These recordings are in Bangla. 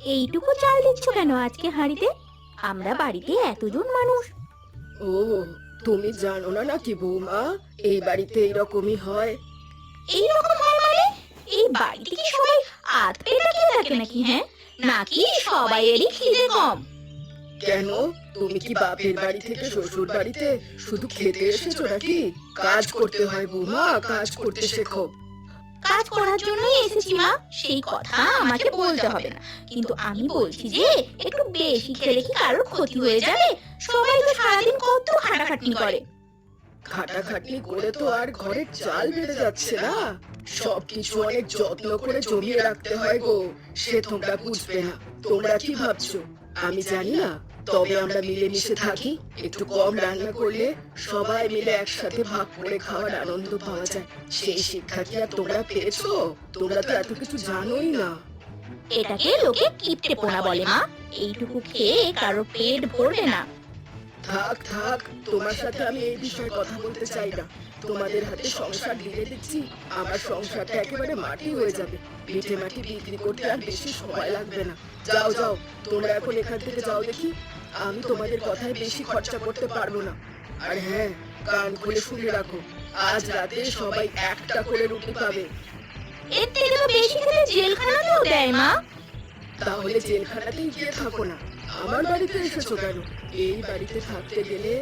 এইটুকু চাল দিচ্ছ কেন আজকে হাঁড়িতে? আমরা বাড়িতে এতজন মানুষ। ও, তুমি জানো না নাকি বৌমা, এই বাড়িতে এইরকমই হয়। এইরকম হয় মানে? এই বাড়িতে কি সবাই আধ পেটা খেয়ে থাকে নাকি? হ্যাঁ, নাকি সবাইয়েরই খিদে কম? কেন, তুমি কি বাপের বাড়ি থেকে শ্বশুর বাড়িতে শুধু খেতে এসেছো নাকি? কাজ করতে হয় বৌমা, কাজ করতে শেখো। কাজ করার জন্যই এসেছি মা, সেই কথা আমাকে বলতে হবে না। কিন্তু আমি বলছি যে একটু বেশি খেলে কি কারোর ক্ষতি হয়ে যাবে? সবাই তো সারাদিন কত খাটাখাটনি করে। খাটাখাটনি করে তো আর ঘরের চাল বেড়ে যাচ্ছে না। সবকিছু অনেক যত্ন করে জমিয়ে রাখতে হয় গো। সে তোমরা বুঝবে না। তোমরা কি ভাবছো আমি জানি না? তবে আমরা মিলেমিশে থাকি। একটু কম রান্না করলে সবাই মিলে একসাথে ভাগ করে খাওয়ার আনন্দ পাওয়া যায়। সেই শিক্ষা কি আর তোমরা পেয়েছো? তোমরা তো এত কিছু জানোই না। এটাকে লোকে কিপটে পোনা বলে মা। এইটুকু খেয়ে কারো পেট ভরবে না। থাক থাক, তোমার সাথে আমি এই বিষয়ে কথা বলতে চাই না। তোমাদের হাতে সংসার দিয়ে দিচ্ছি, আমার সংসারটা একেবারে মাটি হয়ে যাবে। ভিটে মাটি বিক্রি করতে আর বেশি সময় লাগবে না। যাও যাও, তোমরা এখন এখান থেকে যাও দেখি। আমি তোমাদের কথায় বেশি খরচা করতে পারবো না। আর হ্যাঁ, কান খুলে শুনে রাখো, আজ রাতে সবাই একটা করে রুটি পাবে। এর থেকে তো বেশি খেলে জেলখানাতেও দেয় মা। তাহলে জেলখানাতেই গিয়ে থাকো না। আমার বাড়িতে এসেছো কেন? এই বাড়িতে থাকতে গেলে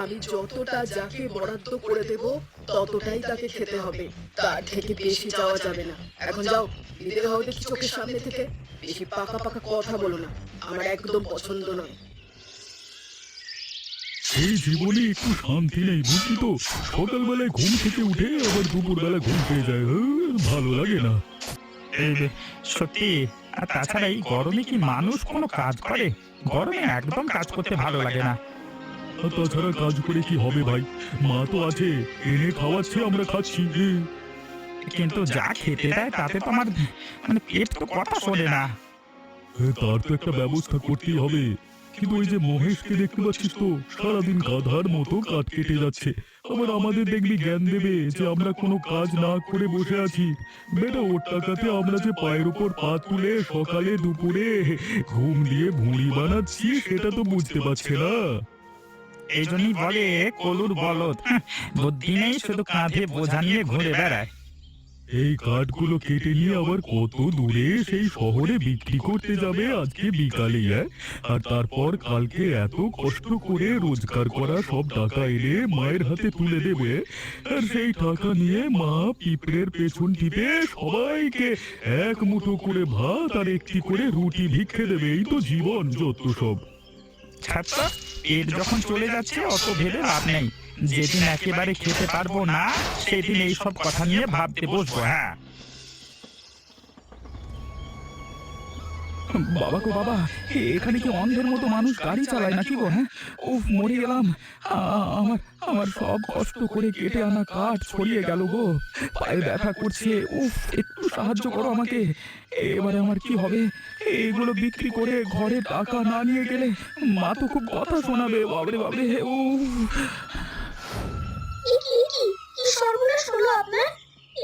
আমি যতটা যাকে বরাদ্দ করে দেব ততটাই তাকে খেতে হবে। তার থেকে বেশি যাওয়া যাবে না। এখন যাও, বিদায় হও দেখি চোখের সামনে থেকে। বেশি পাকা পাকা কথা বলো না, আমার একদম পছন্দ নয়। এই জীবনে একটু শান্তি নেই, বুঝলি তো? সকালবেলায় ঘুম থেকে উঠে আবার দুপুরবেলা ঘুম পেয়ে যায়, ভালো লাগে না। এই রে, সত্যি। আর তাছাড়া এই গরমে কি মানুষ কোনো কাজ করে? গরমে একদম কাজ করতে ভালো লাগে না। আর তাছাড়া কাজ করে কি হবে ভাই? মা তো আছে, এনে খাওয়াচ্ছে, আমরা খাচ্ছি। কিন্তু যা খেতে দেয় তাতে তো আমার পেট তো কথা শোনে না। তার তো একটা ব্যবস্থা করতেই হবে। কিন্তু ওই যে মহেশকে দেখতে পাচ্ছিস তো, সারাদিন গাধার মতো কাঠ কেটে যাচ্ছে। আবার আমাদের দেখবি জ্ঞান দেবে যে আমরা কোনো কাজ না করে বসে আছি। বেটা, ওর টাকাতে আমরা যে পায়ের উপর পা তুলে সকালে দুপুরে ঘুম দিয়ে ভুঁড়ি বানাচ্ছি, সেটা তো বুঝতে পারছে না। এই জন্যই বলে কলুর বলদ, বুদ্ধি নেই, শুধু কাঁধে বোঝা নিয়ে ঘুরে বেড়ায়। এই কাঠগুলো কেটে নিয়ে আবার কত দূরে সেই শহরে বিক্রি করতে যাবে আজকে বিকালে, আর তারপর কালকে এত কষ্ট করে রোজগার করা সব টাকা এনে মায়ের হাতে তুলে দেবে। আর সেই টাকা নিয়ে মা পিঁপড়ের পেছন টিপে সবাইকে এক মুঠো করে ভাত আর একটি করে রুটি ভিক্ষে দেবে। এই তো জীবন যত সব। ছাত্র, পেট যখন চলে যাচ্ছে অত ভেবে লাভ নেই। যেদিন একেবারে খেতে পারবো না সেদিন এইসব কথা নিয়ে ভাবতে বসবো। হ্যাঁ, বাবা গো বাবা, এখানে কি অন্ধের মতো মানুষ গাড়ি চালায় নাকি গো? হ্যাঁ, উফ, মরে গেলাম। আমার আমার সব কষ্ট করে কেটে আনা কাঠ ছড়িয়ে গেল গো। পায়ে ব্যথা করছে। উফ, একটু সাহায্য করো আমাকে। এবারে আমার কি হবে? এগুলো বিক্রি করে ঘরে টাকা না নিয়ে গেলে মা তো খুব কথা শোনাবে। বাবরে বাবরে, উফ। কি সর্বনাশ হলো আপনার?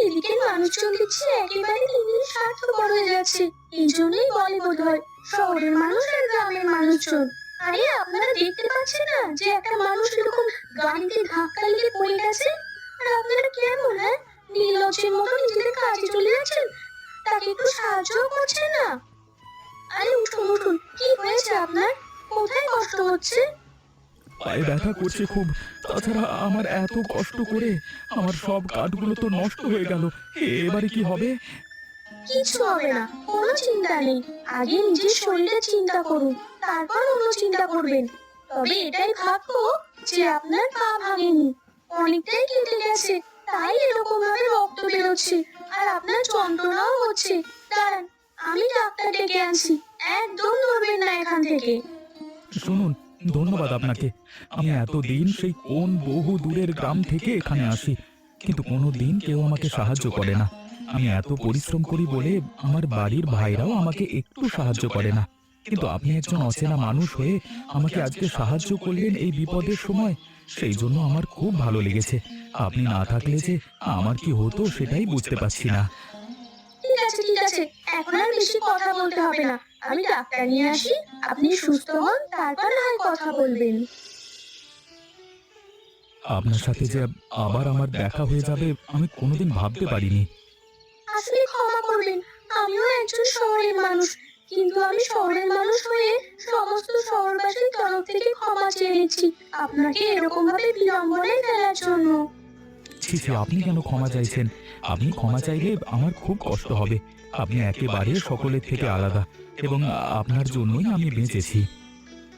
এদিকে মানুষজন দেখছি একেবারে দিন স্বার্থপর হয়ে যাচ্ছে। এই জন্যই বলে বোধহয় শহরের মানুষ আর গ্রামের মানুষজন। আরে আপনারা দেখতে পাচ্ছেন না যে একটা মানুষ এরকম গাড়িতে ধাক্কা লেগে পড়ে গেছে? আর আপনারা কেমন, হ্যাঁ, নির্লজ্জের মতো নিজেদের কাজে চলে যাচ্ছেন, তাকে একটু সাহায্য করছেন না? আরে উঠুন উঠুন, কি হয়েছে আপনার? কোথায় কষ্ট হচ্ছে? পায়ে ব্যথা করছে খুব। তাছাড়া আমার এত কষ্ট করে আমার সব কাঠগুলো তো নষ্ট হয়ে গেল। এবারে কি হবে? কিছু হবে না, কোনো চিন্তা নেই। আগে নিজের শরীরে চিন্তা করুন, তারপর অন্য চিন্তা করবেন। তবে এটাই ভাগ্য যে আপনার পা ভাঙেনি, অনেকটাই কেটে গেছে, তাই এরকম ভাবে রক্ত বেরোচ্ছে আর আপনার যন্ত্রণাও হচ্ছে। দাঁড়ান, আমি ডাক্তার ডেকে আনছি। একদম নড়বেন না এখান থেকে। শুনুন, ধন্যবাদ আপনাকে। আমি এতদিন সেই কোন বহু দূরের গ্রাম থেকে এখানে আসি, কিন্তু কোনো দিন কেউ আমাকে সাহায্য করে না। আমি এত পরিশ্রম করি বলে আমার বাড়ির ভাইরাও আমাকে একটু সাহায্য করে না। কিন্তু আপনি একজন অচেনা মানুষ হয়ে আমাকে আজকে সাহায্য করলেন এই বিপদের সময়, সেই জন্য আমার খুব ভালো লেগেছে। আপনি না থাকলে যে আমার কি হতো সেটাই বুঝতে পারছি না। ঠিক আছে ঠিক আছে, এখন আর বেশি কথা বলতে হবে না, আমি ডাক্তার নিয়ে আসি, আপনি সুস্থ হন, তারপর না হয় কথা বলবেন। আপনার সাথে যে আবার আমার দেখা হয়ে যাবে আমি কোনোদিন ভাবতে পারিনি। আসলে ক্ষমা করবেন, আমিও একজন শহরের মানুষ, কিন্তু আমি শহরের মানুষ হয়ে সমস্ত শহরবাসীর তরফ থেকে ক্ষমা চেয়ে নিচ্ছি আপনাকে এরকম ভাবে বিড়ম্বনায় ফেলার জন্য। ছি ছি, আপনি কেন ক্ষমা চাইছেন? আপনি ক্ষমা চাইলে আমার খুব কষ্ট হবে। আপনি একেবারে সকলের থেকে আলাদা এবং আপনার জন্যই আমি বেঁচেছি।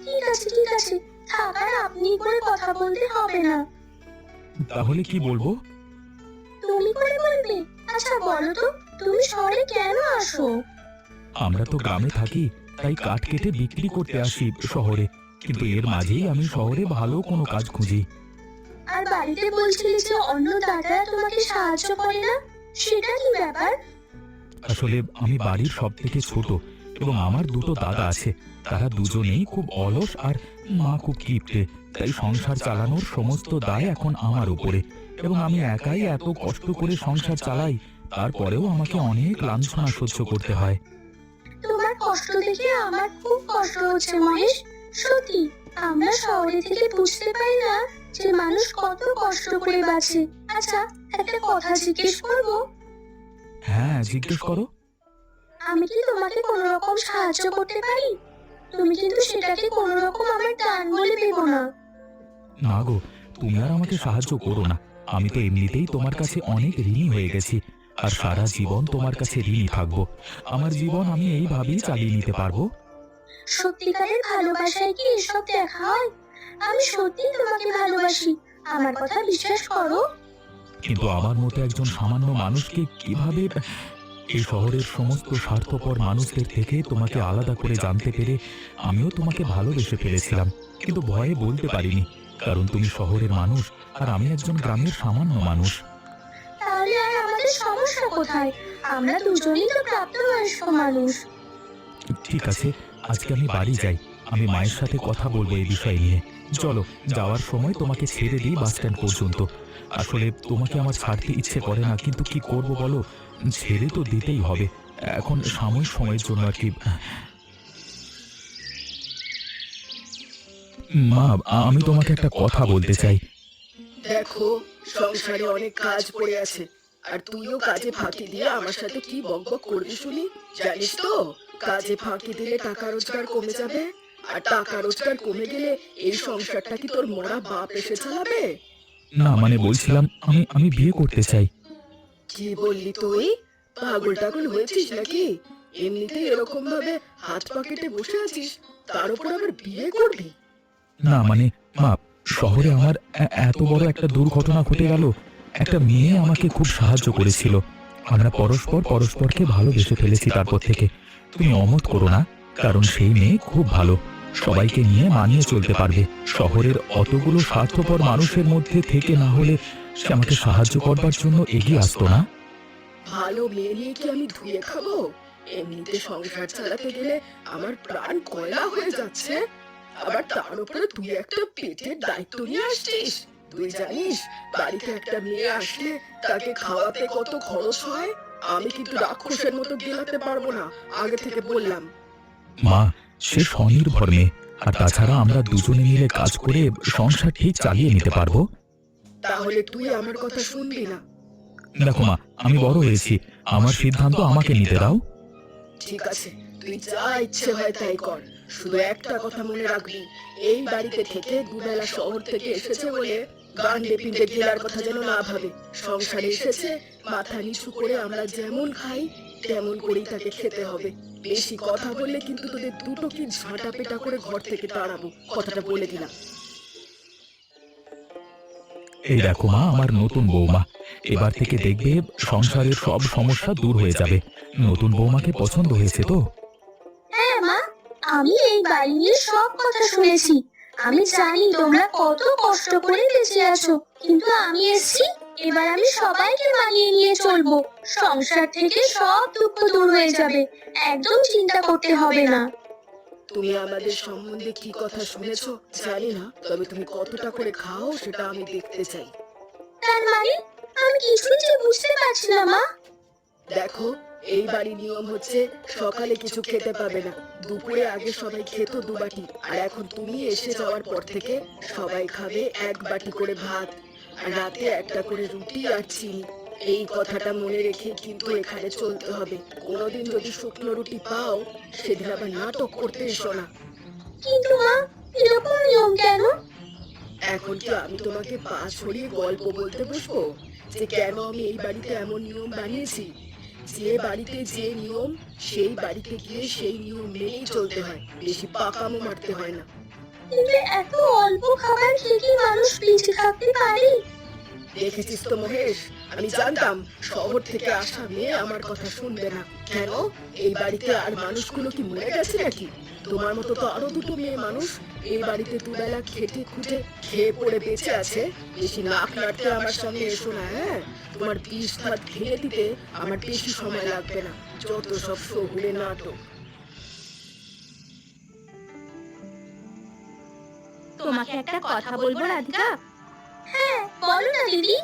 ঠিক আছে ঠিক আছে, থাক আর আপনি করে কথা বলতে হবে না। তাহলে কি বলবো? তুমি করে বলবে? আচ্ছা বলো তো, তুমি শহরে কেন আসো? আমরা তো গ্রামে থাকি, তাই কাঠ কেটে বিক্রি করতে আসি শহরে, কিন্তু এর মাঝেই আমি শহরে ভালো কোনো কাজ খুঁজি। আর বাড়িতে বলছিলে যে অন্য দাদারা তোমাকে সাহায্য করে না, সেটা কি ব্যাপার? আসলে আমি বাড়ির সব থেকে ছোট এবং আমার দুটো দাদা আছে। তারা দুজনেই খুব অলস আর মা খুব কিপটে, তাই সংসার চালানোর সমস্ত দায় এখন আমার উপরে এবং আমি একাই এত কষ্ট করে সংসার চালাই। তারপরেও আমাকে অনেক লাঞ্ছনা সহ্য করতে হয়। তোমার কষ্ট দেখে আমার খুব কষ্ট হচ্ছে মহেশ। সত্যি আমরা শহরে থেকে বুঝতে পারি না যে মানুষ কত কষ্ট করে বাঁচে। আচ্ছা একটা কথা জিজ্ঞেস করবো? হ্যাঁ, জিজ্ঞেস করো। আমি কি তোমাকে কোনো রকম সাহায্য করতে পারি? তুমি কিন্তু সেটাকে কোনো রকম আমার দান বলে ভেবো না। না গো, তুমি আর আমাকে সাহায্য করো না। আমি তো এমনিতেই তোমার কাছে অনেক ঋণী হয়ে গেছি, আর সারা জীবন তোমার কাছে ঋণী থাকবো। আমার জীবন আমি এইভাবেই চালিয়ে নিতে পারবো। সত্যিকারের ভালোবাসায় কি এসব দেখা হয়? আমি সত্যি তোমাকে ভালোবাসি, আমার কথা বিশ্বাস করো। কিন্তু আমার মতো একজন সামান্য মানুষকে কিভাবে এই শহরের সমস্ত স্বার্থপর মানুষদের থেকে তোমাকে আলাদা করে জানতে পেরে আমিও তোমাকে ভালোবেসে ফেলেছিলাম, কিন্তু ভয়ে বলতে পারিনি, কারণ তুমি শহরের মানুষ আর আমি একজন গ্রামের সামান্য মানুষ। তাহলে আর আমাদের সমস্যা কোথায়? আমরা দুজনেই তো প্রাপ্তবয়স্ক মানুষ। ঠিক আছে, আজকে আমি বাড়ি যাই। আমি মায়ের সাথে কথা বলবো এই বিষয় নিয়ে। চলো, যাওয়ার সময় তোমাকে ছেড়ে দিই বাস স্ট্যান্ড পর্যন্ত। আসলে তোমাকে আমার ছাড়তে ইচ্ছে করে না, কিন্তু কি করব বলো, ছেড়ে তো দিতেই হবে এখন সাময়িক সময়ের জন্য আর কি। মা, আমি তোমাকে একটা কথা বলতে চাই। দেখো, সংসারে অনেক কাজ পড়ে আছে, আর তুইও কাজে ফাঁকি দিয়ে আমার সাথে কি বকবক করবি শুনি? জানিস তো, কাজে ফাঁকি দিলে টাকা রোজগার কমে যাবে, আর টাকা রোজগার কমে গেলে এই সংসারটা কি তোর মরা বাপ এসে চালাবে? না মানে বলছিলাম, আমি বিয়ে করতে চাই। কি বললি তুই? পাগল টাগল হয়েছিস নাকি? এমনিতেই এরকম ভাবে হাত পকেটে বসে আছিস, তার উপর আবার বিয়ে করবি? না মানে মা, শহরে আমার এত বড় একটা দুর্ঘটনা ঘটে গেল। একটা মেয়ে আমাকে খুব সাহায্য করেছিল, আমরা পরস্পরকে ভালোবেসে ফেলেছি তারপর থেকে। তুমি অমত করো না, কারণ সেই মেয়ে খুব ভালো, সবাইকে নিয়ে মানিয়ে চলতে পারবে। শহরের অতগুলো স্বার্থপর মানুষের মধ্যে থেকে না হলে সে আমাকে সাহায্য করবার জন্য এগিয়ে আসতো না। ভালো মেয়ে নিয়ে কি আমি ধুয়ে খাবো? এমনিতে সংসার চালাতে গেলে আমার প্রাণ কয়লা হয়ে যাচ্ছে, আবার তার উপরে তুই একটা পেটের দায়িত্ব নিয়ে আসছিস। তুই জানিস বাড়িতে একটা মেয়ে আসলে তাকে খাওয়াতে কত খরচ হয়? আমি কিন্তু রাক্ষসের মতো গেলাতে পারবো না, আগে থেকে বললাম। মা, সে স্বনির্ভর মেয়ে, আর তাছাড়া আমরা দুজনে মিলে কাজ করে সংসার ঠিক চালিয়ে নিতে পারবো। তাহলে তুই আমার কথা শুনবি না? দেখো মা, আমি বড় হয়েছি, আমার সিদ্ধান্ত আমাকে নিতে দাও। ঠিক আছে, তুই যা ইচ্ছে হয় তাই কর, শুধু একটা কথা মনে রাখবি, এই বাড়িতে থেকে দুবেলা শহর থেকে এসেছে বলে গান্ডে পিণ্ডে গেলার কথা যেন না ভাবে। সংসারে এসেছে, মাথা নিচু করে আমরা যেমন খাই তেমন করেই তাকে খেতে হবে। বেশি কথা বললে কিন্তু তোদের দুটো কি ঝাঁটা পেটা করে ঘর থেকে তাড়াবো, কথাটা বলে দিলাম। এই দেখো মা, আমার নতুন বৌমা, এবার থেকে দেখবে সংসারের সব সমস্যা দূর হয়ে যাবে। নতুন বৌমাকে পছন্দ হয়েছে তো? হ্যাঁ মা, আমি এই বাড়ি নিয়ে সব কথা শুনেছি। আমি জানি তোমরা কত কষ্ট করে বেঁচে আছো, কিন্তু আমি এসেছি, এবার আমি সবাইকে মানিয়ে নিয়ে চলবো। সংসার থেকে সব দুঃখ দূর হয়ে যাবে, একদম চিন্তা করতে হবে না। তুমি আমাদের সম্বন্ধে কি কথা শুনেছো জানি না, তবে তুমি কতটা করে খাও সেটা আমি দেখতে চাই। তার মানে আমি কিছুই যে বুঝতে পারছি না মা। দেখো, এই বাড়ির নিয়ম হচ্ছে সকালে কিছু খেতে পাবে না, দুপুরে আগে সবাই খেত 2 বাটি, আর এখন তুমি এসে যাওয়ার পর থেকে সবাই খাবে 1 বাটি করে ভাত, আর রাতে একটা করে রুটি আর চিনি। এই কথাটা মনে রেখে কিন্তু এখানে চলতে হবে। কোনোদিন যদি শুকনো রুটি পাও সেদিন আবার নাটক করতে এসো না। কিন্তু মা, এরকম নিয়ম কেন? এখন কি আমি তোমাকে পা ছড়িয়ে গল্প বলতে বসবো যে কেন আমি এই বাড়িতে এমন নিয়ম বানিয়েছি? যে বাড়িতে যে নিয়ম সেই বাড়িতে গিয়ে সেই নিয়ম মেনেই চলতে হয়, বেশি পাকামো মারতে হয় না। কিন্তু এত অল্প খাবার খেয়ে কি মানুষ বেঁচে থাকতে পারে? দেখেছিস তো মহেশ, আমি জানতাম শহর থেকে আসা মেয়ে আমার কথা শুনবে না। কেন, এই বাড়িতে আর মানুষগুলো কি মরে গেছে নাকি? তোমার মতো তো আরো 2টো মেয়ে মানুষ এই বাড়িতে দুবেলা খেটে খুঁটে খেয়ে পড়ে বেঁচে আছে। বেশি নাক নাড়তে আমার সামনে এসো না। হ্যাঁ, তোমার বিষ ভাত ঢেলে দিতে আমার বেশি সময় লাগবে না। যত সব শহুরে নাটক। তোমাকে একটা কথা বলবো রাধিকা। হ্যাঁ, বলো না দিদি।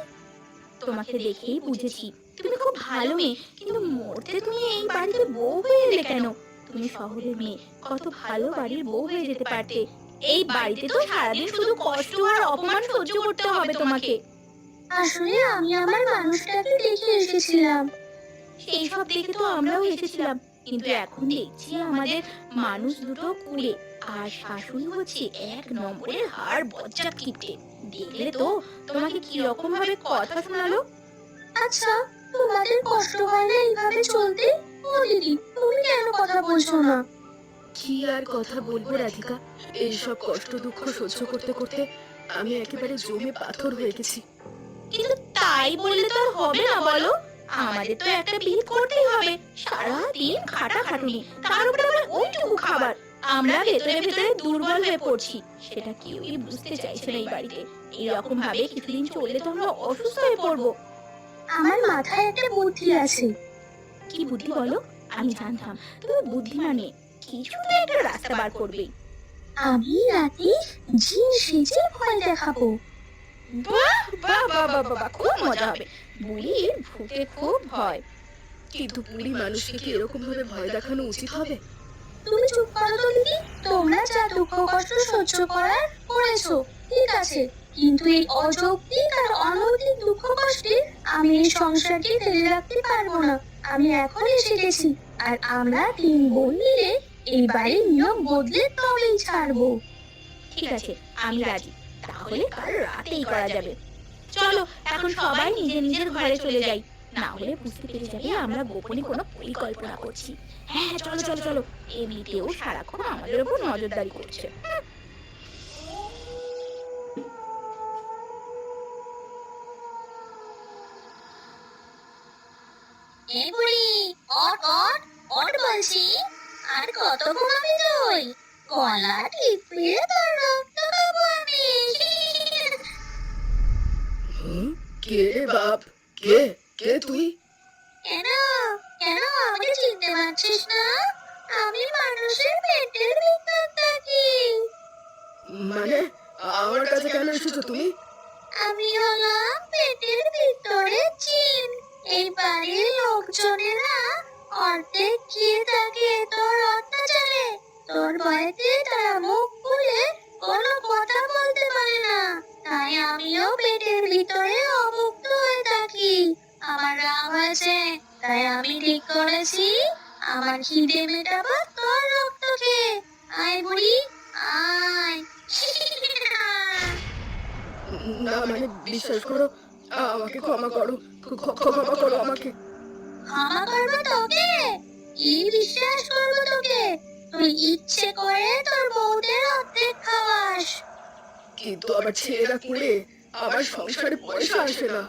তোমাকে দেখেই বুঝেছি তুমি খুব ভালো মেয়ে, কিন্তু মরতে তুমি এই বাড়িতে বউ হয়ে এলে কেন? তুমি শহরের মেয়ে, কত ভালো বাড়ির বউ হয়ে যেতে পারতে। এই বাড়িতে তো সারাদিন শুধু কষ্ট আর অপমান সহ্য করতে হবে তোমাকে। আসলে আমি আমার মানুষটাকে দেখে এসেছিলাম। সেই সব দেখে তো আমরাও এসেছিলাম, কিন্তু এখন দেখছি আমাদের মানুষ দুটো কুড়ে, আর শাশুড়ি হচ্ছে 1 নম্বরের হাড় বজ্জা কিপটে। দেখলে তো তোমাকে কি রকম ভাবে কথা শোনালো। আচ্ছা, তোমাদের কষ্ট হয় না এইভাবে চলতে? ও দিদি, তুমি কেন কথা বলছো না? কি আর কথা বলবো রাধিকা, এইসব কষ্ট দুঃখ সহ্য করতে করতে আমি একেবারে জমে পাথর হয়ে গেছি। কিন্তু তাই বললে তো আর হবে না বলো, আমাদের তো একটা বিহিত করতেই হবে। সারা দিন খাটাখাটুনি, তার উপরে আবার ওইটুকু খাবার। আমরা ভেতরে ভেতরে দুর্বল হয়ে পড়ছি, সেটা কেউই বুঝতে চাইছে না এই বাড়িতে। এইরকম ভাবে কিছুদিন চললে তো আমরা অসুস্থ হয়ে পড়বো। আমার মাথায় একটা বুদ্ধি আছে। কি বুদ্ধি বলো? আমি জানতাম তুমি বুদ্ধিমান মেয়ে, কিছু তো একটা রাস্তা বার করবে। আমি রাতে জিন সেজে ভয় দেখাবো। বাহ বাহ বাহ বাহ বাহ, খুব মজা হবে। বুড়ির ভূতে খুব ভয়। কিন্তু বুড়ি মানুষকে কি এরকম ভাবে ভয় দেখানো উচিত হবে? তুমি চুপ করো তো দিদি। তোমরা যা দুঃখ কষ্ট সহ্য করার করেছো, ঠিক আছে, কিন্তু এই অযৌক্তিক আর অনৈতিক দুঃখ কষ্টে আমি এই সংসারকে ফেলে রাখতে পারবো না। আমি এখন এসে গেছি, আর আমরা 3 বোন মিলে এই বাড়ির নিয়ম বদলে তবেই ছাড়বো। ঠিক আছে, আমি রাজি। তাহলে কাল রাতেই করা যাবে। চলো এখন সবাই নিজের নিজের ঘরে চলে যাই, না হলে বুঝতে পেরে যাবে আমরা গোপনে কোনো পরিকল্পনা করছি। হ্যাঁ হ্যাঁ, চলো চলো চলো, এমনিতেও সারাক্ষণ আমাদের উপর নজরদারি করছে। এই বুড়ি, ওঠ ওঠ ওঠ বলছি। আর কত ঘুমাবি তুই? গলা টিপে তোর রক্ত খাবো আমি। কে রে বাপ? কে কে তুই? কেন কেন আমাকে চিনতে পারছিস না? আমি মানুষের পেটের ভিতর থাকি। মানে আমার কাছে কেন এসেছো তুমি? আমি হলাম পেটের ভিতরে জিন। এই বাড়ির লোকজনেরা অর্ধেক খেয়ে থাকে তোর অত্যাচারে। তোর ভয়তে তারা মুখ খুলে কোনো কথা বলতে পারে না, তাই আমিও পেটের ভিতরে অভুক্ত হয়ে থাকি। আমার রাগ হয়েছে, তাই আমি ঠিক করেছি আমার খিদে মেটাবো তোর রক্ত খেয়ে। আয় বুড়ি, আয়। না মানে বিশ্বাস করো, আমাকে ক্ষমা করো, ক্ষমা করো আমাকে। ক্ষমা করবো তোকে? কি বিশ্বাস করবো তোকে? তুই ইচ্ছে করে তোর বউদের অর্ধেক খাওয়াস। কিন্তু আবার ছেলেরা করে আমার সংসারে পয়সা আসে না।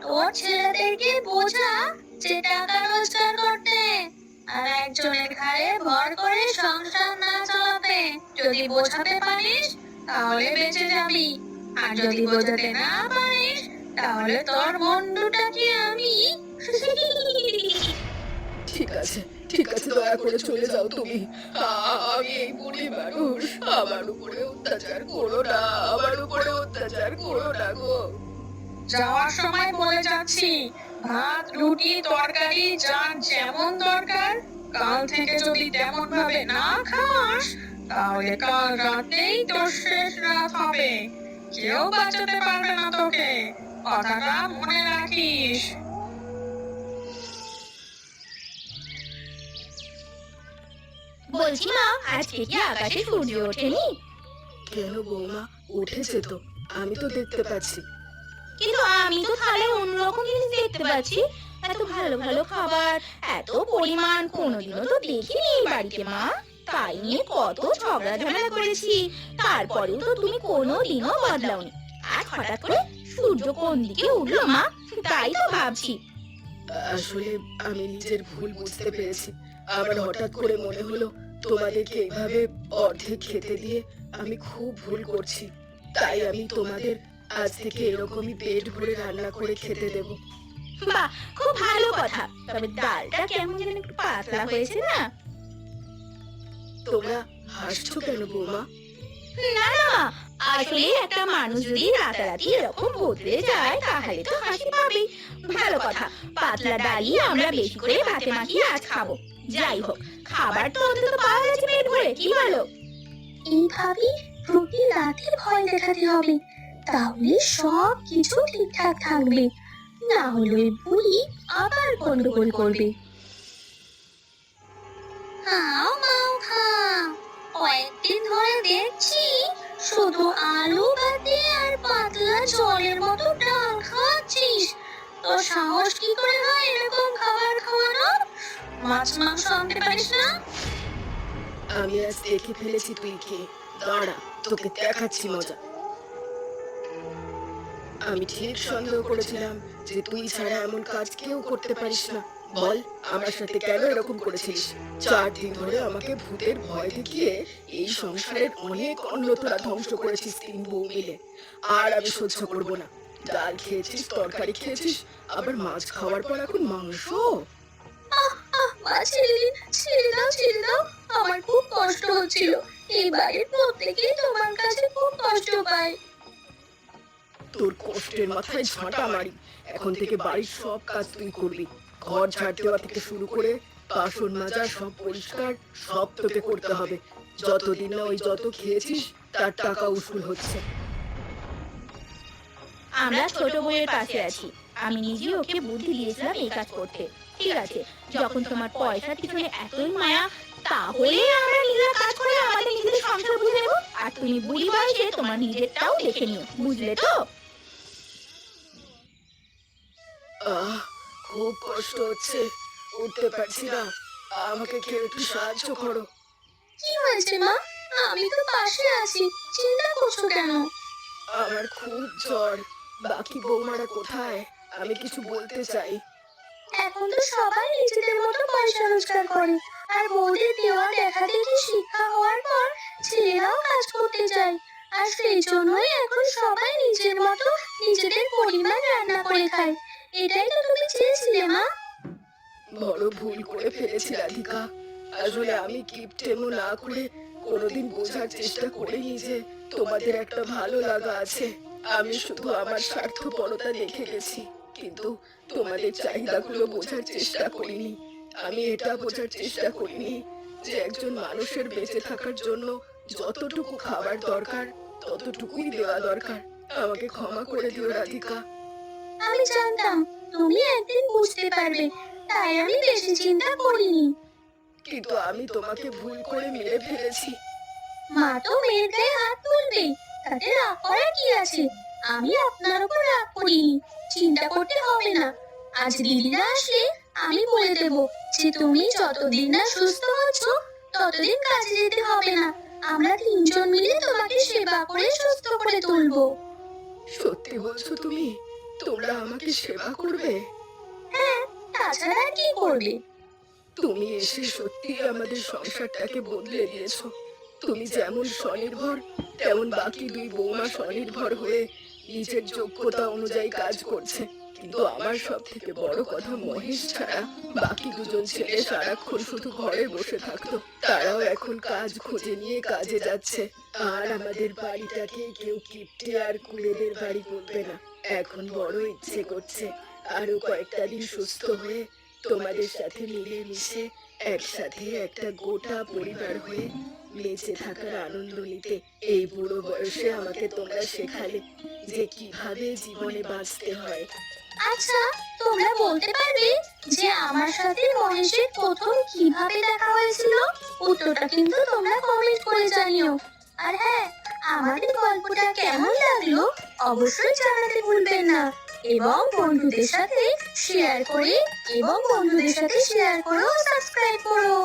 তোর ছেলেদেরকে বোঝা যে টাকা রোজগার করতে, আর একজনের ঘাড়ে ভর করে সংসার না চালাতে। যদি বোঝাতে পারিস তাহলে বেঁচে যাবি, আর যদি বোঝাতে না পারিস তাহলে তোর বন্ধুটাকে আমি। ঠিক আছে ঠিক আছে, দয়া করে চলে যাও তুমি। আমি এই বুড়ি মানুষ, আমার উপরে অত্যাচার করো না, আমার উপরে অত্যাচার করো না গো। যাওয়ার সময় বলে যাচ্ছি, ভাত রুটি তরকারি যার যেমন দরকার কাল থেকে যদি তেমন ভাবে না খাস তাহলে কাল রাতেই তোর শেষ রাত হবে, কেউ বাঁচাতে পারবে না তোকে, কথাটা মনে রাখিস। বলছি মা, আজকে কি আকাশে সূর্য ওঠেনি? কেন বৌমা, উঠেছে তো, আমি তো দেখতে পাচ্ছি। কিন্তু আমি তো থালায় অন্যরকম জিনিস দেখতে পাচ্ছি। এত ভালো ভালো খাবার, এত পরিমাণ কোনোদিনও তো দেখিনি এই বাড়িতে মা। তাই নিয়ে কত ঝগড়া ঝামেলা করেছি, তারপরেও তো তুমি কোনোদিনও বদলাওনি। আর হঠাৎ করে সূর্য কোন দিকে উঠলো মা, তাই তো ভাবছি। আসলে আমি নিজের ভুল বুঝতে পেরেছি। আমার হঠাৎ করে মনে হলো তোমাদেরকে এইভাবে অর্ধেক খেতে দিয়ে আমি খুব ভুল করছি। তাই আমি তোমাদের আজ থেকে এরকমই পেট ভরে রান্না করে খেতে দেব। বাহ, খুব ভালো কথা। তবে ডালটা কেমন যেন একটু পাতলা হয়েছে না? তোমরা হাসছো কেন বৌমা? না না, আসলে একটা মানুষ যদি রাতারাতি এরকম বদলে যায় তাহলে তো হাসি পাবেই। ভালো কথা, পাতলা ডালই আমরা বেশি করে ভাতে মাখিয়ে আজ খাবো। যাই হোক, খাবার তো অন্তত পাওয়া গেছে পেট ভরে, কি বলো? এইভাবে প্রতি রাতে ভয় দেখাতে হবে, তাহলে সব কিছু ঠিকঠাক থাকবে। না হলে ওই বুড়ি আবার গন্ডগোল করবে। খাও মাও খাও, কয়েকদিন ধরে দেখছি শুধু আলু ভাতে আর পাতলা জলের মতো ডাল খাচ্ছিস। তোর সাহস কি করে হয় এরকম খাবার খাওয়ানো? মাছ মাংস আনতে পারিস না? আমি আজ দেখে ফেলেছি তুই খেয়ে, দাঁড়া তোকে দেখাচ্ছি মজা। আমি ঠিক সন্দেহ করেছিলাম যে তুই ছাড়া এমন কাজ কেউ করতে পারিস না। বল, আমার সাথে কেন এরকম করেছিস? 4 দিন ধরে আমাকে ভূতের ভয় দেখিয়ে এই সংসারের অনেক অন্ন তোরা ধ্বংস করেছিস 3 বউ মিলে। আর আমি সহ্য করব না। ডাল খেয়েছিস, তরকারি খেয়েছিস, আবার মাছ খাওয়ার পর এখন মাংস। মা ছেড়ে দিন, ছেড়ে দাও, ছেড়ে দাও। আমার খুব কষ্ট হচ্ছিল। এই বাড়ির প্রত্যেকেই তোমার কাছে খুব কষ্ট পায়। তোর কষ্টের মাথায় ঝাঁটা মারি। এখন থেকে বাড়ির সব কাজ তুই করবি। ঘর ঝাড় দেওয়া থেকে শুরু করে বাসন মাজা সব পরিষ্কার সব তোকে করতে হবে। যতদিন না ওই যত খেয়েছিস তার টাকা উসুল হচ্ছে। আমরা ছোট বউয়ের পাশে আছি। আমি নিজে ওকে বুদ্ধি দিয়েছিলাম এই কাজ করতে। ঠিক আছে, যখন তোমার পয়সার পিছনে এতই মায়া, তাহলে আমরা নিজেরা কাজ করে আমাদের নিজেদের সংসার বুঝে নেবো। আর তুমি বুড়ি বয়সে তোমার নিজেরটাও দেখে নিও, বুঝলে তো? খুব কষ্ট হচ্ছে, উঠতে পারছি না। আমাকে কেউ একটু সাহায্য করো। কি হয়েছে মা? আমি তো পাশে আছি, চিন্তা করছো কেন? আমার খুব জ্বর। বাকি বৌমারা কোথায়? আমি কিছু বলতে চাই। এখন তো সবাই নিজেদের মতো পয়সা রোজগার করে, আর বউদের দেওয়া দেখা দেখি শিক্ষা হওয়ার পর ছেলেরাও কাজ করতে যায়। আর সেই জন্যই এখন সবাই নিজের মতো নিজেদের পরিবার রান্না করে খায়। এটাই তো তুমি চেয়েছিলে মা। বড় ভুল করে ফেলেছি রাধিকা। আসলে আমি কিপটেমো না করে কোনোদিন বোঝার চেষ্টা করিনি যে তোমাদের একটা ভালো লাগা আছে। আমি শুধু আমার স্বার্থপরতা দেখে গেছি, কিন্তু তোমাদের চাহিদাগুলো বোঝার চেষ্টা করিনি। আমি এটা বোঝার চেষ্টা করিনি যে একজন মানুষের বেঁচে থাকার জন্য যতটুকু খাবার দরকার ততটুকুই দেওয়া দরকার। আমাকে ক্ষমা করে দিও রাধিকা। আমি জানতাম তুমি একদিন বুঝতে পারবে, তাই আমি বেশি চিন্তা করিনি। কিন্তু আমি তোমাকে ভুল করে মেরে ফেলেছি। মা তো মেয়ের গায়ে হাত তুলবেই, তাতে রাগ করার কি আছে? আমি আপনার উপর রাগ করিনি, চিন্তা করতে হবে না। আজ দিদিরা আসলে আমি বলে দেব যে তুমি যতদিন না সুস্থ হচ্ছ ততদিন কাজে যেতে হবে না। আমরা 3 জন মিলে তোমাকে সেবা করে সুস্থ করে তুলবো। সত্যি বলছো তুমি? তোমরা আমাকে সেবা করবে? হ্যাঁ, তাছাড়া আর কি করবে? তুমি এসে সত্যি আমাদের সংসারটাকে বদলে দিয়েছো। তুমি যেমন স্বনির্ভর, তেমন বাকি 2 বৌমা স্বনির্ভর হয়ে নিজের যোগ্যতা অনুযায়ী কাজ করছে। কিন্তু আমার সব থেকে বড় কথা, মহেশ ছাড়া বাকি 2 জন ছেলে সারাক্ষণ শুধু ঘরে বসে থাকতো। তারাও এখন কাজ খুঁজে নিয়ে কাজে যাচ্ছে। আর আমাদের বাড়িটাকে কেউ কিপ্টে আর কুড়েদের বাড়ি বলবে না। এখন বড় ইচ্ছে করছে আরো কয়েকটা দিন সুস্থ হয়ে তোমাদের সাথে মিলেমিশে একসাথে একটা গোটা পরিবার হয়ে বেঁচে থাকার আনন্দ নিতে। এই বুড়ো বয়সে আমাকে তোমরা শেখালে যে কিভাবে জীবনে বাঁচতে হয়। আচ্ছা, তোমরা বলতে পারবে যে আমার সাথে মহেশের প্রথম কিভাবে দেখা হয়েছিল? উত্তরটা কিন্তু তোমরা কমেন্ট করে জানিও। আর হ্যাঁ, আমাদের গল্পটা কেমন লাগলো অবশ্যই জানাতে ভুলবেন না, এবং বন্ধুদের সাথে শেয়ার করে সাবস্ক্রাইব করো।